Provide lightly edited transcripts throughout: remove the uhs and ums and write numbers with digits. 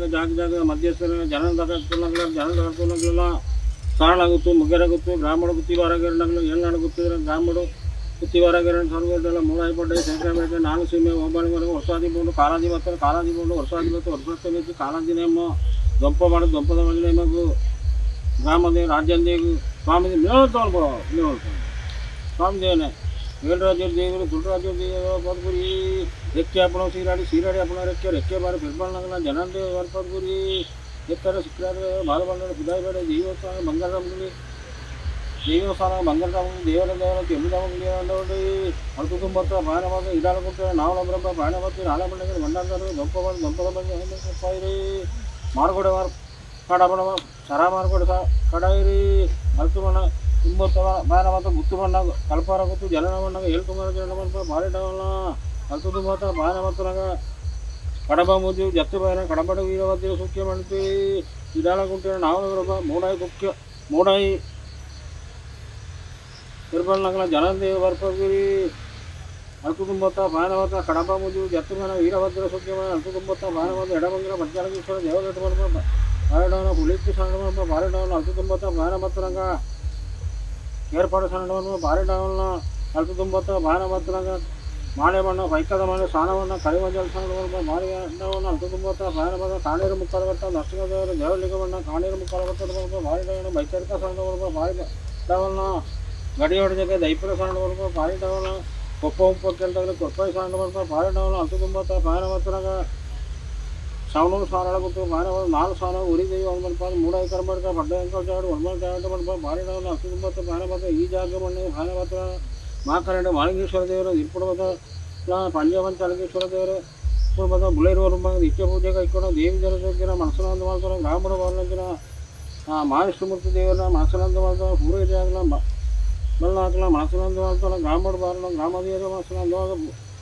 ಜಾಗ ಜಾಗ ಮಧ್ಯಸ್ಥರ ಜನಗಳ ಸಾರಳಾಗುತ್ತು ಮುಗ್ಗೆರಾಗುತ್ತು ಗ್ರಾಮಡು ಗುತ್ತಿವಾರಗಿರಣಗಳು ಏಳ್ನಾಡು ಗುತ್ತಿರ ಗ್ರಾಮಡು ಗುತ್ತಿವಾರಗಿರಣ ಸರ್ವೆಲ್ಲ ಮೂಳಾಯಿಪಡ್ಡೆ ಶಂಕರಬೇಟೆ ನಾಲ್ಕು ಸೀಮೆ ಒಬ್ಬನಿವರೆಗೂ ಹೊಸಾದಿ ಬೋಂಡು ಕಾಲಾದಿ ಬತ್ತಾರೆ ಕಾಲಾದಿ ಬೋಂಡು ವರ್ಷಾದಿ ಬತ್ತು ವರ್ಷ ಕಾಲಾದಿ ನೇಮ ದೊಂಪ ಮಾಡೋದು ದೊಂಪದ ಮನೆ ನೇಮಗು ಗ್ರಾಮದೇ ರಾಜ್ಯದೇವು ಸ್ವಾಮಿ ಮೇಳ್ತಾವ ಸ್ವಾಮಿ ದೇವನೇ ಏಳರಾಜ್ಯರ ದೇವರು ದುಡ್ಡರಾಜ್ಯರ ದೇವರು ಪದ್ಗುರಿ ರೆಕ್ಕೆ ಹಾಪಣ ಸೀರಾಡಿ ಹಾಪಣ ರೆಕ್ಕೆ ಬಾರಿ ಫಿರ್ಬಾಳ್ನಾಗಲ್ಲ ಜನಂದೇ ಪದ್ಗುರಿ ಎತ್ತರ ಶುಕ್ರಾರ ಬಾಲಬಂಡ ಬುಧಾಯಿಬೇಡ ದೇವಸ್ಥಾನ ಬಂಗಾರರಾಮಗುಡಿ ದೇವಸ್ಥಾನ ಬಂಗಾರರಾಮಗುಡಿ ದೇವರ ಕೆಂಬುದಾಮಗುಡಿ ನೋಡಿ ಅರ್ಥ ತುಂಬತ್ತ ಬಾಣವಾದ ಇಡಾಲ ಕೊಟ್ಟರೆ ನಾವು ನಮ್ಮರಪ್ಪ ಬಾಣ ಬರ್ತೀವಿ ನಾಳೆ ಬಂದಾಗ ಬಂಡಾರ ದೊಂಪದ ಬಗ್ಗೆ ಇರಿ ಮಾರ್ಕೊಡೆ ಕಾಡಬಣ ಸರ ಮಾರ್ಕೊಡೆ ಕಡಾಯಿರಿ ಅರ್ಥ ಬಣ್ಣ ತುಂಬತ್ತವ ಬಾಣ ಮತ್ತು ಗುತ್ತು ಬಣ್ಣ ಕಲ್ಪಾರ ಗೊತ್ತು ಜನನ ಬಣ್ಣಾಗ ಹೇಳ್ಕೊಂಬರ ಜನ ಬಂತ ಭಾರಿ ಡವಲ್ಲ ಅರ್ಥ ತುಂಬತ್ತ ಬಾಣ ಮತ್ತನಾಗ ಕಡಬ ಮುದ್ದು ಜತ್ತು ಬಾಯನ ಕಡಬಡ ವೀರವದ್ಯ ಸೂಕ್ಷ್ಯ ಮಾಡ್ತೀವಿ ಇದಾಳ ಕುಂಟೆ ನಾವು ಬರಬ ಮೂಡಾಯಿ ಮುಖ್ಯ ಮೂಡಾಯಿ ತಿರುಬಲ್ನಾಗಲ ಜನದೇವ ಬರ್ಪಗಿರಿ ಅಲ್ಕು ತುಂಬತ್ತ ಬಾಣವತ್ತ ಕಡಬ ಮುದ್ದು ಜತ್ತು ಬಾಯನ ವೀರಭದ್ರ ಸೂಕ್ಷ್ಯ ಅಲ್ಕು ತುಂಬತ್ತ ಬಾಣವತ್ತ ಎಡಬಂಗ್ರ ಭದ್ರಾಗೇಶ್ವರ ದೇವಗಟ್ಟ ಬರ್ಬ ಬಾರಿಡವನ ಪುಳಿತ್ತಿ ಸಣ್ಣ ಬರ್ಬ ಬಾರಿಡವನ ಅಲ್ಕು ತುಂಬತ್ತ ಬಾಣ ಮತ್ತರಂಗ ಏರ್ಪಾಡು ಸಣ್ಣ ಬರ್ಬ ಬಾರಿಡವನ ಅಲ್ಕು ತುಂಬತ್ತ ಬಾಣ ಮತ್ತರಂಗ ಮಾಳೆ ಬಣ್ಣ ಬೈಕದ ಮನೆ ಸ್ನಾನವನ್ನು ಕರಿಮಂಜಲ ಸಂಘ ಮಾರಿ ಅಣ್ಣವನ್ನು ಅಲ್ಕು ತುಂಬತ್ತ ಬಾಣ ಬಣ್ಣ ಕಾಣೀರು ಮುಕ್ಕಾಲಘಟ್ಟ ದರ್ಶನ ದೇವರು ದೇವಲಿಂಗ ಬಣ್ಣ ಕಾಣೀರು ಮುಕ್ಕಾಲಘಟ್ಟದ ಬರ್ಬ ಬಾರಿ ಡವನ ಬೈಚರಿಕ ಸಣ್ಣ ಬರ್ಬ ಬಾರಿ ಡವಲ್ನ ಗಡಿ ಹೊಡೆದಕ್ಕೆ ದೈಪುರ ಸಣ್ಣ ಬರ್ಬ ಬಾರಿ ಡವನ ಕೊಪ್ಪ ಉಪ್ಪ ಕೆಲ್ದಾಗಲಿ ಕೊಪ್ಪಾಯಿ ಸಣ್ಣ ಬರ್ಬ ಬಾರಿ ಡವನ ಅಲ್ಕು ತುಂಬತ್ತ ಬಾಣ ಮತ್ತನಾಗ ಸವಣೂರು ಸಾರಾಳ ಗೊತ್ತು ಬಾಣ ನಾಲ್ಕು ಸಾಲ ಉರಿದೇವಿ ಒಂದು ಬರ್ಬ ಮೂಡಾಯಿ ಕರ್ಬಡ್ಕ ಬಡ್ಡೆ ಅಂಕಲ್ ಜಾಡು ಒಳ್ಮಲ್ ಜಾಡು ಬರ್ಬ ಬಾರಿ ಡವನ ಅಲ್ಕು ತುಂಬತ್ತ ಬಾಣ ಮತ್ತ ಈ ಜಾಗ ಮಣ್ಣೆ ಬಾಣ ಮಾತ್ರ ಮಾಕರಡೆ ಮಾಳಿಂಗೇಶ್ವರ ದೇವರು ಇರ್ಪುಡಬದ ಪಂಜಾಬನ್ ಚಾಲಕೇಶ್ವರ ದೇವರು ಇರ್ಪುಡಬದ ಬುಳೇರುವರು ನಿತ್ಯ ಪೂಜೆ ಕೈಕೊಂಡು ದೇವಿ ಜನಜನ ಮನಸ್ಸನಂದ ಮಾಡ್ತಾರೆ ಗ್ರಾಮದ ಬಾಲಂಜನ ಮಹಾವಿಷ್ಣುಮೂರ್ತಿ ದೇವರ ಮನಸ್ಸನಂದ ಮಾಡ್ತಾರೆ ಪೂರ ಹಿರಿಯಾಗಲ ಬಲ್ಲ ಹಾಕಲ ಮನಸ್ಸನಂದ ಮಾಡ್ತಾರೆ ಗ್ರಾಮದ ಬಾರಣ ಗ್ರಾಮದೇವರ ಮನಸ್ಸನಂದ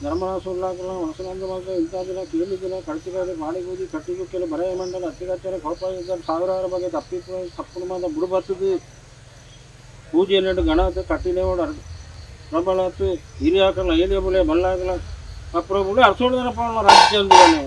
ಧರ್ಮನ ಸುಳ್ಳಾಕಲ ಮನಸ್ಸನಂದ ಮಾಡ್ತಾರೆ ಇಂಥ ದಿನ ಕೀಲಿ ದಿನ ಕಳ್ತಿದ್ದಾರೆ ಮಾಡಿ ಕೂದಿ ಕಟ್ಟಿಗೆ ಬರೆಯ ಮಂಡಲ ಹತ್ತಿಗಚ್ಚರ ಕೋಪ ಇದ್ದಾರೆ ಸಾವಿರಾರು ಬಗ್ಗೆ ತಪ್ಪು ಮಾದ ಬುಡು ಬರ್ತದೆ ಪೂಜೆ ನೆಟ್ಟು ಗಣತೆ ಕಟ್ಟಿಲೆ ಓಡಾರ ಪ್ರಬಲತ್ತು ಹಿರಿಯ ಹಾಕಲ್ಲ ಏರಿಯ ಬುಲೆ ಬಲ್ಲ ಹಾಕಲ್ಲ ಅಪ್ರಭುಗಳು ಅರ್ಸೋಡಿದಾರಪ್ಪ ರಾಜ್ಯ ಅಂದಿದ್ದಾನೆ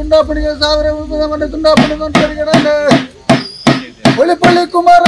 ತುಂಡಾಪಣಿಗೆ ಸಾವಿರ ಮನೆ ತುಂಡಾಪಣಿ ಹೊಳಿ ಪಳ್ಳಿ ಕುಮಾರ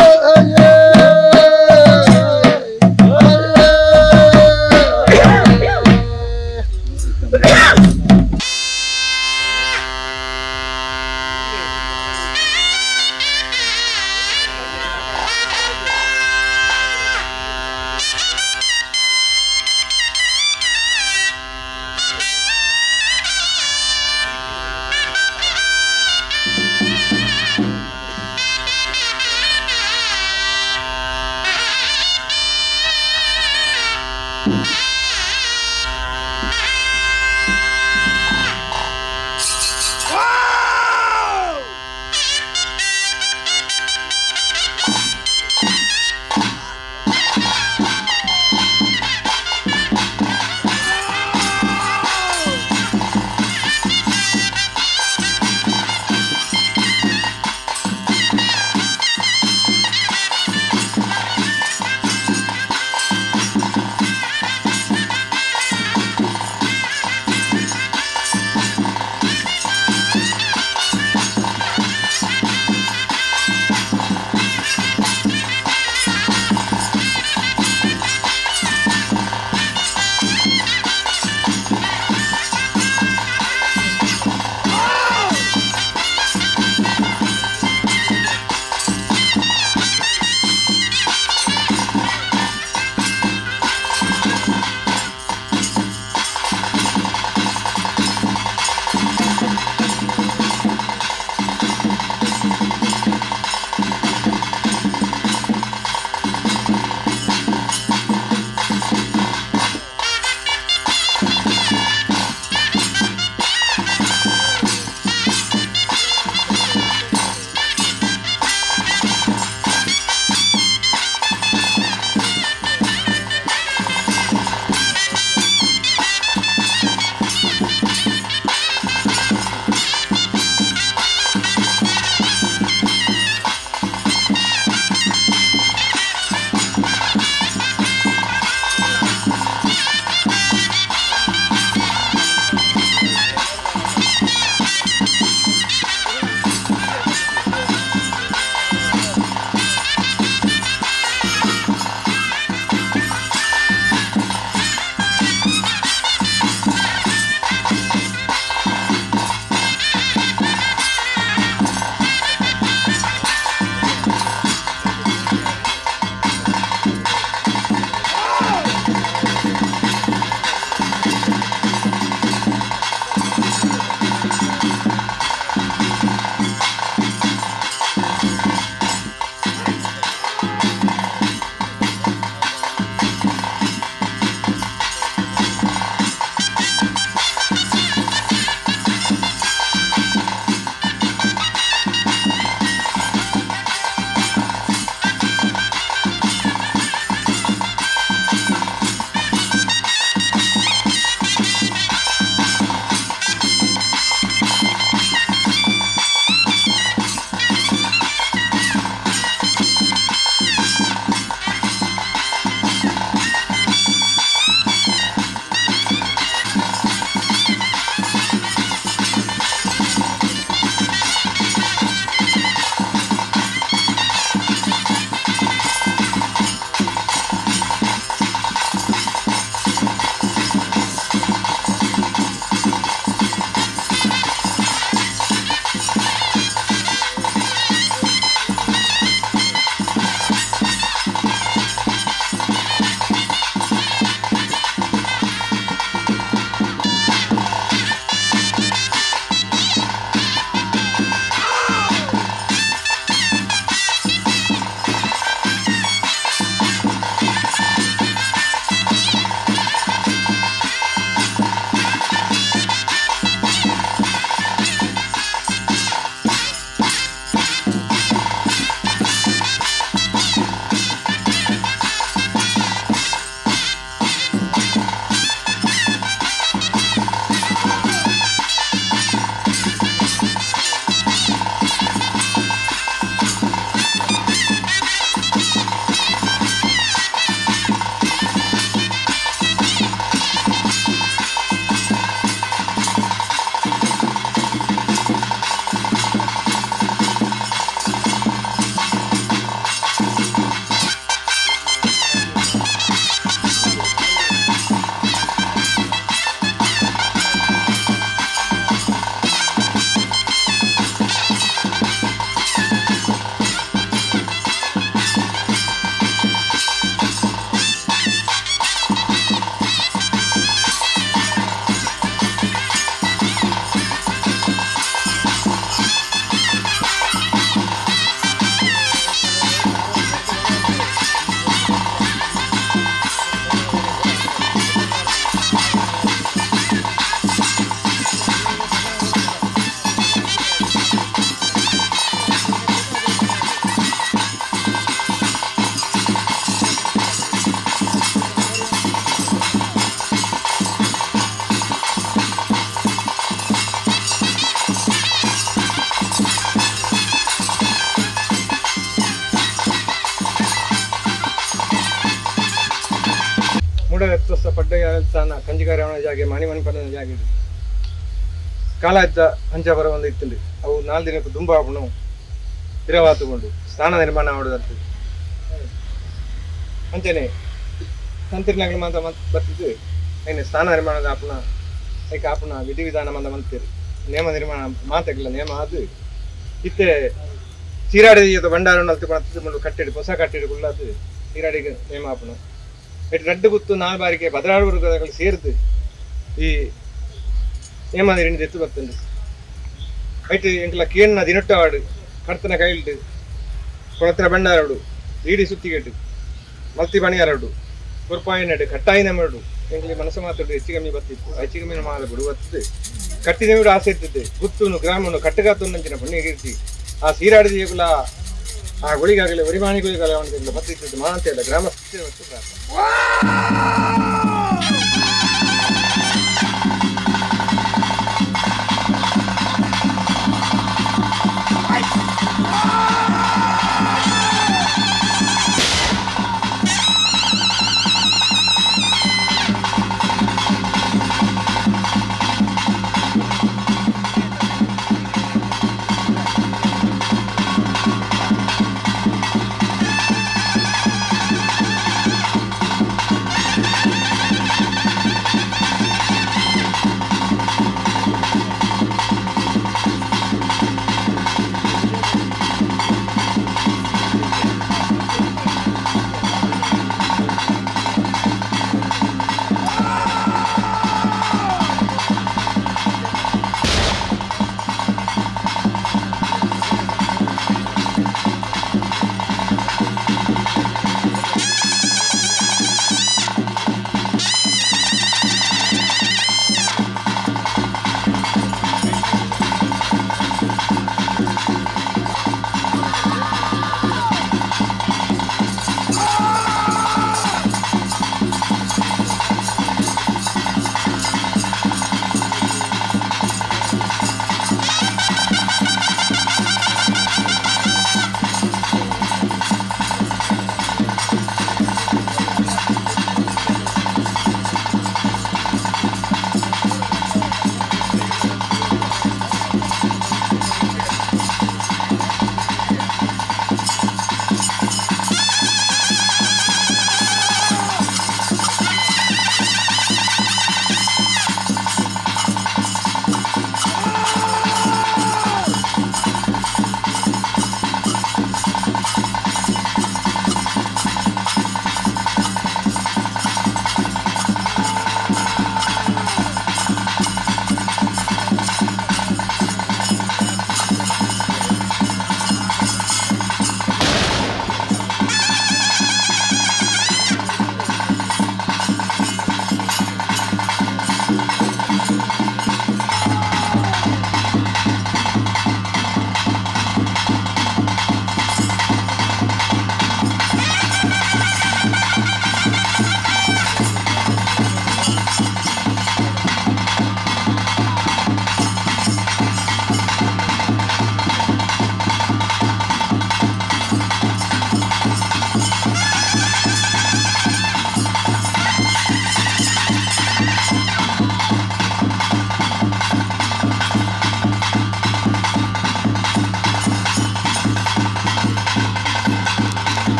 ಮೂಡ ಎತ್ತೋಸ್ತ ಪಡ್ಡ ತಾನ ಕಂಜಿಕಾರಿ ಅವನ ಜಾಗೆ ಮಣಿ ಮಣಿ ಪದ ಜಾಗೆ ಕಾಲ ಆಯ್ತ ಹಂಚ ಬರ ಒಂದು ಇತ್ತುಂಡು ಅವು 4 ದಿನಕ್ಕೂ ತುಂಬ ಆಪುಣು ಇರವಾತುಕೊಂಡು ಸ್ನಾನ ನಿರ್ಮಾಣ ಮಾಡೋದಂತ ಅಂಚನೆ ಸಂತಿರ್ನಾಗ್ಲು ಮಾತ್ರ ಬರ್ತಿದ್ದು ಐನೆ ಸ್ನಾನ ನಿರ್ಮಾಣದ ಆಪುಣ ಐಕೆ ಆಪುಣ ವಿಧಿವಿಧಾನ ಮಂದ ಮಂತೀರಿ ನೇಮ ನಿರ್ಮಾಣ ಮಾತಾಗಿಲ್ಲ ನೇಮ ಅದು ಇತ್ತೆ ಸೀರಾಡಿ ಬಂಡಾರ ನಲ್ತು ಕಟ್ಟಿಡು ಹೊಸ ಕಟ್ಟಿಡು ಕುಳ್ಳದು ಸೀರಾಡಿಗೆ ನೇಮ ಆಪುಣ ಇಟ್ಟು ರಡ್ಡು ಗುತ್ತು 4 ಬಾರಿಗೆ ಬದಲಾಡು ವರ್ಗಗಳು ಸೇರಿದು ಈ ನೇಮ ನೀರಿನ ಎತ್ತು ಬರ್ತಂಡು ಐಟು ಎಂಕಲ ಕೇಣ್ಣ ದಿನೊಟ್ಟವಾಡು ಕರ್ತನ ಕೈಲ್ಡು ಕೊಳತ್ರ ಬಂಡಾರಡು ಈಡಿ ಸುತ್ತಿಗೆಟ್ಟು ಮಲ್ತಿ ಬಣಿಯಾರಡು ಕೊರ್ಪಾಯಿನಡು ಕಟ್ಟಾಯಿನ ಮರಡು ಎಂಗ್ಲಿ ಮನಸ್ಸು ಮಾತಾಡು ಹೆಚ್ಚು ಕಮ್ಮಿ ಬರ್ತಿತ್ತು ಹೆಚ್ಚು ಕಮ್ಮಿ ಮಾಡಬಿಡು ಬರ್ತದೆ ಕಟ್ಟಿನ ಬಿಡು ಆಸೆ ಇರ್ತದೆ ಗುತ್ತುನು ಗ್ರಾಮನು ಕಟ್ಟಗಾತು ನಂಚಿನ ಬಣ್ಣಿಗಿರ್ತಿ ಆ ಸೀರಾಡಿದ ಏಗುಲ ಆ ಗುಳಿಗಾಗಲಿ ಒರಿಮಾಣಿಗಳಿಗಾಗಲಿ ಅವನಿಗೆ ಬರ್ತಿತ್ತು ಮಾಂತೆ ಅಲ್ಲ ಗ್ರಾಮ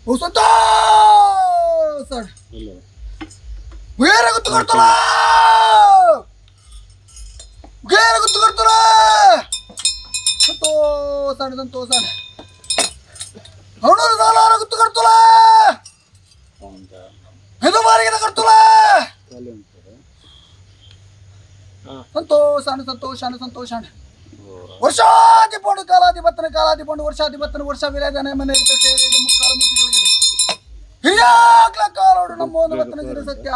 ಸಂತೋಷ ಬೇರೆ ಗೊತ್ತು ಕೊಡ್ತಲ್ಲ ಬೇರೆ ಗೊತ್ತು ಕೊಡ್ತಲ್ಲ ಸಂತೋಷ ಸಂತೋಷ ಅವನು ಸಾಲಾರ ಗೊತ್ತು ಕೊಡ್ತಲ್ಲ ಇದು ಮಾರಿಗೆ ಕೊಡ್ತಲ್ಲ ಸಂತೋಷ ಸಂತೋಷ ಸಂತೋಷ ವರ್ಷಾಧಿಪಂಡು ಕಾಲಾಧಿಪಂಡು ವರ್ಷಾಧಿಪತ್ತನ ವರ್ಷ ವಿಲೇದನೆ ಮನೆ ಮುಕ್ಕಾಲ ಮೂತಿಗಳಿಗೆ ಹಿರಿಯಾಗ್ಲ ಕಾಲೋಡು ನಮ್ಮ ಒಂದು ಬತ್ತನ ಗಿಡ ಸತ್ಯ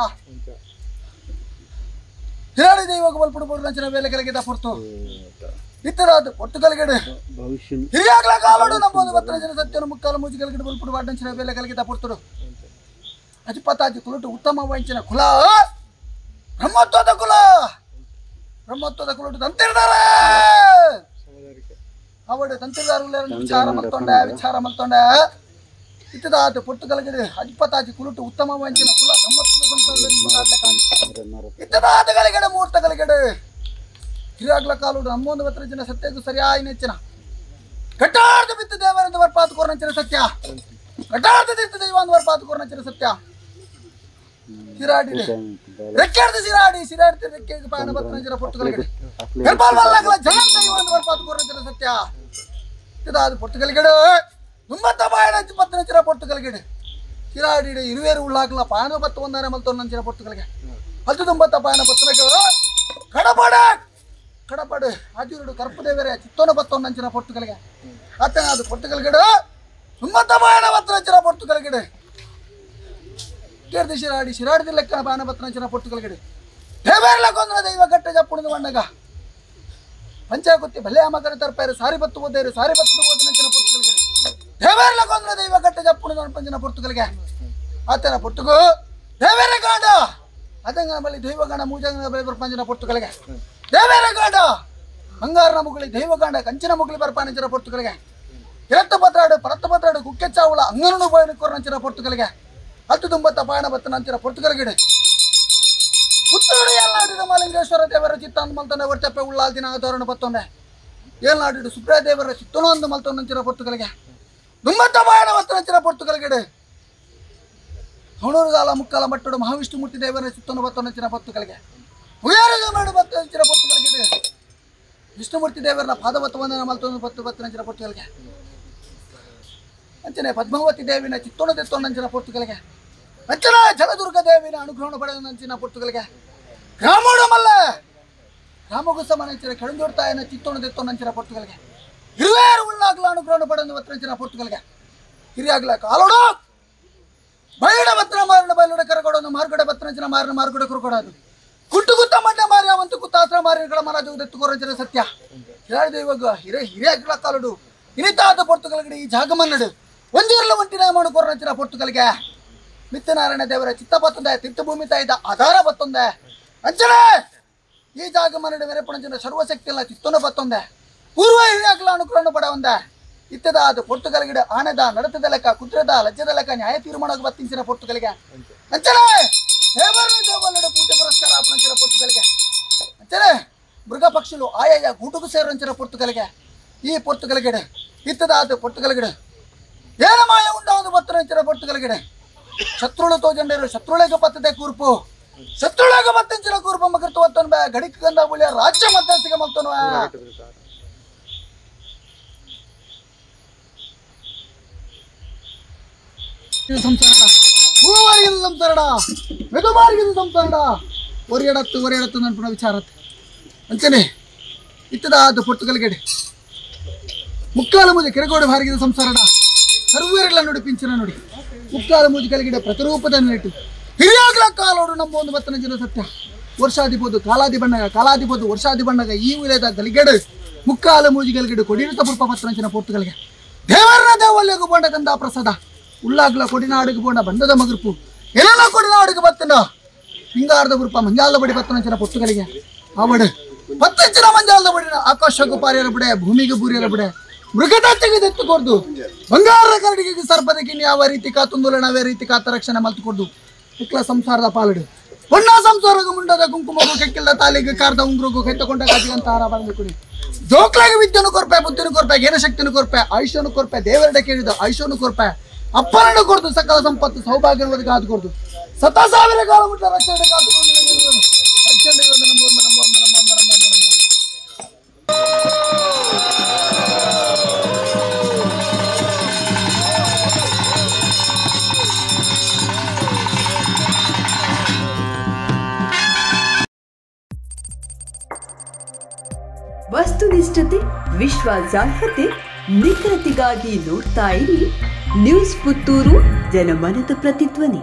ಹಿರಾಡಿ ದೈವಕ್ಕೆ ಬಲ್ಪಡು ಬೋಡು ನಂಚಿನ ವೇಲೆ ಕಲಗಿದ ಹೊರತು ಇತ್ತರಾದ ಒಟ್ಟು ಕಲಗಡೆ ಹಿರಿಯಾಗ್ಲ ಕಾಲೋಡು ನಮ್ಮ ಒಂದು ಬತ್ತನ ಜನ ಸತ್ಯನ ಮುಕ್ಕಾಲ ಮೂಜಿ ಕಲಗಿಡ ಬಲ್ಪಡು ಬಾಡು ನಂಚಿನ ವೇಲೆ ಕಲಗಿದ ಹೊರತು ಅಜಿಪತಾಜಿ ಕುಲಟು ಉತ್ತಮ ವಂಚನ ಕುಲ ಬ್ರಹ್ಮತ್ವದ ಕುಲ ಬ್ರಹ್ಮತ್ವದ ಕುಲಟು ತಂತಿರ್ತಾರೆ ಅವಡು ತಂತಿರ್ದಾರು ವಿಚಾರ ಮಲ್ತೊಂಡೆ ಇತ್ತದಾದ ಪೊಟ್ಟು ಕಲಗಡೆ ಅಜಿಪತಾಜಿ ಕುಲಟು ಉತ್ತಮ ವಂಚನ ಕುಲ ಬ್ರಹ್ಮತ್ವದ ಇತ್ತದಾದ ಕಲಗಡೆ ಮೂರ್ತ ಕಲಗಡೆ ಹಿರಾಗ್ಲ ಕಾಲುಡು ನಮ್ಮೊಂದು ಹತ್ರ ಜನ ಸತ್ಯಗೂ ಸರಿಯಾಗಿ ನೆಚ್ಚಿನ ಘಟಾರ್ಧ ಬಿತ್ತು ದೇವರಿಂದ ವರ್ಪಾತು ಕೋರ್ನಂಚಿನ ಸತ್ಯ ಘಟಾರ್ಧ ತಿರ್ತ ದೈವ ಒಂದು ವರ್ಪಾತು ಕೋರ್ನಂಚಿನ ಸತ್ಯ ಸಿರಾಡಿ ರೆಕ್ಕೆಡ್ದು ಸಿರಾಡಿ ರೆಕ್ಕೆಗೆ ಪಾಯನ ಬತ್ತನಂಚಿನ ಪೊಟ್ಟು ಕಲಗಡೆ ಹೆರ್ಪಾಲ್ ವಲ್ಲಾಗಲ ಜನ ದೈವ ಒಂದು ವರ್ಪಾತು ಕೋರ್ನಂಚಿನ ಸತ್ಯ ಇತ್ತದಾದ ಪೊಟ್ಟು ಕಲಗಡೆ ತುಂಬತ್ತ ಪಾಯನ ಬತ್ತನಂಚಿನ ಪೊಟ್ಟು ಕಲಗಡೆ ಸಿರಾಡಿ ಇರುವೇರು ಉಳ್ಳಾಗಲ ಪಾಯನ ಬತ್ತ ಒಂದಾನೆ ಮಲ್ತೊನ್ನಂಚಿನ ಪೊಟ್ಟು ಕಲಗೆ ಹತ್ತು ತುಂಬತ್ತ ಪಾಯನ ಬತ್ತನಗ ಕಡಪಡು ಆಜೂರುಡು ಕರ್ಪದೇವರೇ ಚಿತ್ತೋನ ಬತ್ತೊನ್ನಂಚಿನ ಪೊಟ್ಟು ಕಲಗೆ ಅತ್ತನ ಅದು ಪೊಟ್ಟು ಕಲಗಡೆ ತುಂಬತ್ತ ಪಾಯನ ಬತ್ತನಂಚಿನ ಪೊಟ್ಟು ಕಲಗಡೆ ಕೇರ್ದಿ ಶಿರಾಡಿ ಲೆಕ್ಕನ ಪಾಯನ ಬತ್ತನಂಚಿನ ಪೊಟ್ಟು ಕಲಗಡೆ ದೇವೇರ್ಲ ಕೊಂದ್ರ ದೈವ ಗಟ್ಟ ಜಪ್ಪುಣದ ಮಣ್ಣಗ ಪಂಚಾಕುತ್ತಿ ಭಲೆ ಅಮ್ಮಕರ ತರ್ಪಾರು ಸಾರಿ ಬತ್ತು ಓದೇರು ಸಾರಿ ಬತ್ತದ ಓದನಂಚಿನ ಪೊಟ್ಟು ಕಲಗಡೆ ದೇವೇರ್ಲ ಕೊಂದ್ರ ದೈವ ಗಟ್ಟ ಜಪ್ಪುಣದ ಪಂಚಿನ ಪೊಟ್ಟು ಕಲಗೆ ಆತನ ಪೊಟ್ಟುಗು ದೇವೇರ ಗಾಂಡ ಅದಂಗ ಬಳಿ ದೈವಗಾಂಡ ಮೂಜಂಗ ಬಳಿ ಬರ್ಪಂಚಿನ ಪೊಟ್ಟು ಕಲಗೆ ದೇವೇರ ಗಾಂಡ ಬಂಗಾರನ ಮುಗುಳಿ ದೈವಗಾಂಡ ಕಂಚಿನ ಮುಗುಳಿ ಬರ್ಪಾನಂಚಿನ ಪೊಟ್ಟು ಕಲಗೆ ಇರತ್ತ ಪತ್ರಾಡು ಪರತ್ತ ಪತ್ರಾಡು ಕುಕ್ಕೆ ಚಾವುಳ ಅಂಗನೂ ಬೋಯನ ಕೋರ್ನಂಚಿನ ಪೊಟ್ಟು ಕಲಗೆ ಹತ್ತು ತುಂಬತ್ತ ಪಾಯಣ ಬತ್ತನಂಚಿನ ಪೊಟ್ಟು ಕಲಗಿಡೆ ಪುತ್ತೂರು ಏಳ್ನಾಡಿದ ಮಾಲಿಂಗೇಶ್ವರ ದೇವರ ಚಿತ್ತಾಂತ ಮಲ್ತೊಂಡೆ ಒಟ್ಟೆಪ್ಪೆ ಉಳ್ಳಾಲ್ ದಿನ ತೋರಣ ಬತ್ತೊಂಡೆ ಏಳ್ನಾಡಿಡು ಸುಬ್ರಹ ದೇವರ ಚಿತ್ತನೊಂದು ಮಲ್ತೊಂದಂಚಿನ ಪೊಟ್ಟು ಕಲಗೆ ತುಂಬತ್ತ ಪಾಯಣ ಬತ್ತನಂಚಿನ ಪೊಟ್ಟು ಕಲಗಿಡೆ ಹೊಣೂರುಗಾಲ ಮುಕ್ಕಾಲ ಮಟ್ಟಡು ಮಹಾವಿಷ್ಣುಮೂರ್ತಿ ದೇವರ ಚಿತ್ತನು ಬತ್ತೊಂದಂಚಿನ ಪೊಟ್ಟು ಕಲಗೆ ಉಯಾರಿಗೆ ಮಾಡು ಬತ್ತನಂಚಿನ ಪೊಟ್ಟು ಕಲಗಿಡೆ ವಿಷ್ಣುಮೂರ್ತಿ ದೇವರನ್ನ ಪಾದವತ್ತ ವಂದನ ಮಲ್ತೊಂದು ಬತ್ತನಂಚಿನ ಪೊಟ್ಟು ಕಲಗೆ ಅಂಚನೆ ಪದ್ಮಾವತಿ ದೇವಿನ ಚಿತ್ತೋಣ ತೆತ್ತೊಂದಂಚಿನ ಪೊಟ್ಟು ಕಲಗೆ ಅಂಚನ ಜಲದುರ್ಗ ದೇವಿನ ಅನುಗ್ರಹಣ ಪಡೆದಂಚಿನ ಪೊಟ್ಟು ಕಲಗೆ ಗ್ರಾಮೋಡ ಮಲ್ಲ ಗ್ರಾಮಗುಸ ಮನಂಚಿನ ಕೆಳಂಜೋಡ್ತಾಯನ ಚಿತ್ತೋಣ ತೆತ್ತೊಂದಂಚಿನ ಪೊಟ್ಟು ಕಲಗೆ ಹಿರಿಯರು ಉಳ್ಳಾಗ್ಲ ಅನುಗ್ರಹಣ ಪಡೆದ ಬತ್ತನಂಚಿನ ಪೊಟ್ಟು ಕಲಗೆ ಹಿರಿಯಾಗ್ಲ ಕಾಲೋಡು ಬೈಡ ಬತ್ತನ ಮಾರನ ಬೈಲುಡ ಕರಗೊಡೋದು ಮಾರ್ಗಡೆ ಬತ್ತನಂಚಿನ ಮಾರನ ಮಾರ್ಗಡೆ ಕರಗೊಡೋದು ಕುಟ್ಟು ಗುತ್ತ ಮಂಡ ಮಾರಿ ಅವಂತು ಕುತ್ತಾಸ್ತ್ರ ಮಾರಿಗಳ ಮನಜು ಎತ್ತುಕೋರಂಚಿನ ಸತ್ಯ ಹಿರಿಯದ ಇವಾಗ ಹಿರಿಯಾಗ್ಲ ಕಾಲೋಡು ಇನಿತಾದ ಪೊಟ್ಟು ಕಲಗಡೆ ಈ ಜಾಗ ಮನ್ನಡು ಒಂದಿರಲು ಒಂಟಿನ ಮಾಡು ಕೋರಂಚಿನ ಪೊಟ್ಟು ಕಲಗೆ ಮಿತ್ತನಾರಾಯಣ ದೇವರ ಚಿತ್ತ ಬತ್ತೊಂದೆ ತೀರ್ಥಭೂಮಿ ತಾಯಿದ ಆಧಾರ ಬತ್ತೊಂದೆ ಅಂಚನೆ ಈ ಜಾಗ ಮನ್ನಡು ವೆರೆಪಣಂಚಿನ ಸರ್ವಶಕ್ತಿ ಎಲ್ಲ ಚಿತ್ತನ ಬತ್ತೊಂದೆ ಪೂರ್ವ ಹಿರಿಯಾಗ್ಲ ಅನುಗ್ರಹಣ ಪಡೆಯೊಂದೆ ಇತ್ತದ ಅದು ಪೊಟ್ಟು ಕಲಗಿಡ ಆನೆದ ನಡತದ ಲೆಕ್ಕ ಕುದ್ರದ ಲಜ್ಜದ ಲೆಕ್ಕ ನ್ಯಾಯ ತೀರ್ಮಾನಕ್ಕೆ ಬತ್ತಿಂಚಿನ ಪೊಟ್ಟು ಕಲಿಗೆ ಅಂಚನೆ ದೇವರನ್ನ ದೇವಲ್ಲಡ ಪೂಜೆ ಪುರಸ್ಕಾರ ಆಪಣಂಚಿನ ಪೊಟ್ಟು ಕಲಿಗೆ ಅಂಚನೆ ಮೃಗ ಪಕ್ಷಿಗಳು ಆಯಾಯ ಗೂಟುಗೂ ಸೇರಂಚಿನ ಪೊಟ್ಟು ಕಲಿಗೆ ಈ ಪೊಟ್ಟು ಕಲಗಿಡೆ ಇತ್ತದ ಅದು ಪೊಟ್ಟು ಕಲಗಿಡೆ ಏನ ಮಾಯ ಉಂಟಾವುದು ಬತ್ತರಂಚಿನ ಪೊಟ್ಟು ಕಲಗಿಡೆ ಶತ್ರುಳು ತೋಜಂಡರು ಶತ್ರುಳಿಗೆ ಬತ್ತದೆ ಕೂರ್ಪು ಶತ್ರುಳಿಗೆ ಬತ್ತಿಂಚಿನ ಕೂರ್ಪು ಮಗರ್ತು ಒತ್ತೊನ್ಬೆ ಗಡಿಕ ಗಂಧ ಬುಳಿಯ ರಾಜ್ಯ ಮಧ್ಯಸ್ಥಿಗೆ ಮಲ್ತೊನ್ವ ಸಂಸಾರಡ ಹೂವಾರಿಗಿದ ಸಂಸಾರಡ ಮೆದುಮಾರಿಗಿದ ಸಂಸಾರಡ ಒರೆಯಡತ್ತು ನನ್ಪುಣ ವಿಚಾರತ್ತೆ ಅಂಚನೆ ಇತ್ತದ ಅದು ಪೊಟ್ಟು ಕಲಗಡೆ ಮುಕ್ಕಾಲ ಮೂಜಿ ಕೆರೆಗೋಡೆ ಬಾರಿಗಿದ ಸಂಸಾರಡ ಸರ್ವೇರೆಲ್ಲ ನೋಡಿ ಪಿಂಚನ ನೋಡಿ ಮುಕ್ಕಾಲ ಮೂಜಿ ಕಲಗಿಡ ಪ್ರತಿರೂಪದ ನೆಟ್ಟು ಹಿರಿಯಾಗ್ಲ ಕಾಲೋಡು ನಮ್ಮ ಒಂದು ಬತ್ತನ ಜನ ಸತ್ಯ ವರ್ಷಾಧಿಪೋದು ಕಾಲಾಧಿಪೋದು ವರ್ಷಾಧಿ ಬಣ್ಣಗ ಈ ವಿಲೇದ ಗಲಿಗಡೆ ಮುಕ್ಕಾಲ ಮೂಜಿ ಗಲಿಗಡೆ ಕೊಡಿರತ ಪುರ್ಪ ಪತ್ತನಂಚಿನ ಪೊಟ್ಟುಗಳಿಗೆ ದೇವರನ ದೇವಲ್ಯಗೂ ಬೋಂಡ ಕಂದ ಪ್ರಸಾದ ಉಳ್ಳಾಗ್ಲ ಕೊಡಿನಾಡಿಗೆ ಬೋಂಡ ಬಂಡದ ಮಗರ್ಪು ಎಲ್ಲ ಕೊಡಿನಾಡಿಗೆ ಬತ್ತನ ಹಿಂಗಾರ್ದ ಪುರ್ಪ ಮಂಜಾಲದ ಬಡಿ ಬತ್ತನಂಚಿನ ಪೊಟ್ಟುಗಳಿಗೆ ಅವಡು ಪತ್ತಂಚಿನ ಮಂಜಾಲದ ಬಡಿನ ಆಕಾಶಕ್ಕೂ ಪಾರಿಯರ ಬಿಡೆ ಭೂಮಿಗೆ ಬೂರಿಯರ ಬಿಡೆ ಮೃಗದ ತೆಗೆದೆತ್ತುಕೊಡ್ದು ಬಂಗಾರ ಕರಡಿಗೆ ಸರ್ಪದಕ್ಕೆ ಯಾವ ರೀತಿ ಕಾತುಂದುಲ ಅವೇ ರೀತಿ ಕಾತ ರಕ್ಷಣೆ ಮಲ್ತುಕೊಡ್ದು ಇಕ್ಲ ಸಂಸಾರದ ಪಾಲಡು ಹೊಣ್ಣ ಸಂಸಾರಗ ಮುಂಡದ ಕುಂಕುಮಗೂ ಕೆಕ್ಕಿಲ್ದ ತಾಲಿಗೆ ಕಾರ್ದ ಉಂಗ್ರಿಗೂ ಕೈತಕೊಂಡ ಗಾಜಿಗಂತ ಆರ ಬಂದು ಕುಡಿ ಜೋಕ್ಲಾಗಿ ವಿದ್ಯೆನು ಕೊರ್ಪೆ ಬುದ್ಧಿನು ಕೊರ್ಪೆ ಜ್ಞಾನ ಶಕ್ತಿನು ಕೊರ್ಪೆ ಆಯುಷ್ಯನು ಕೊರ್ಪೆ ದೇವರಡೆ ಕೇಳಿದ ಆಯುಷ್ಯನು ಕೊರ್ಪೆ ಅಪ್ಪರನ್ನು ಕೊಡ್ದು ಸಕಲ ಸಂಪತ್ತು ಸೌಭಾಗ್ಯವನ್ನು ಕಾದು ಕೊಡ್ದು 100,000 ಕಾಲ ಮುಟ್ಟ ರಕ್ಷಣೆ ಕಾದುಕೊಂಡು ವಸ್ತುನಿಷ್ಠತೆ, ವಿಶ್ವಾಸಾರ್ಹತೆ, ನಿಖರತೆಗಾಗಿ ನೋಡ್ತಾ ಇರಿ ನ್ಯೂಸ್ ಪುತ್ತೂರು, ಜನಮನದ ಪ್ರತಿಧ್ವನಿ.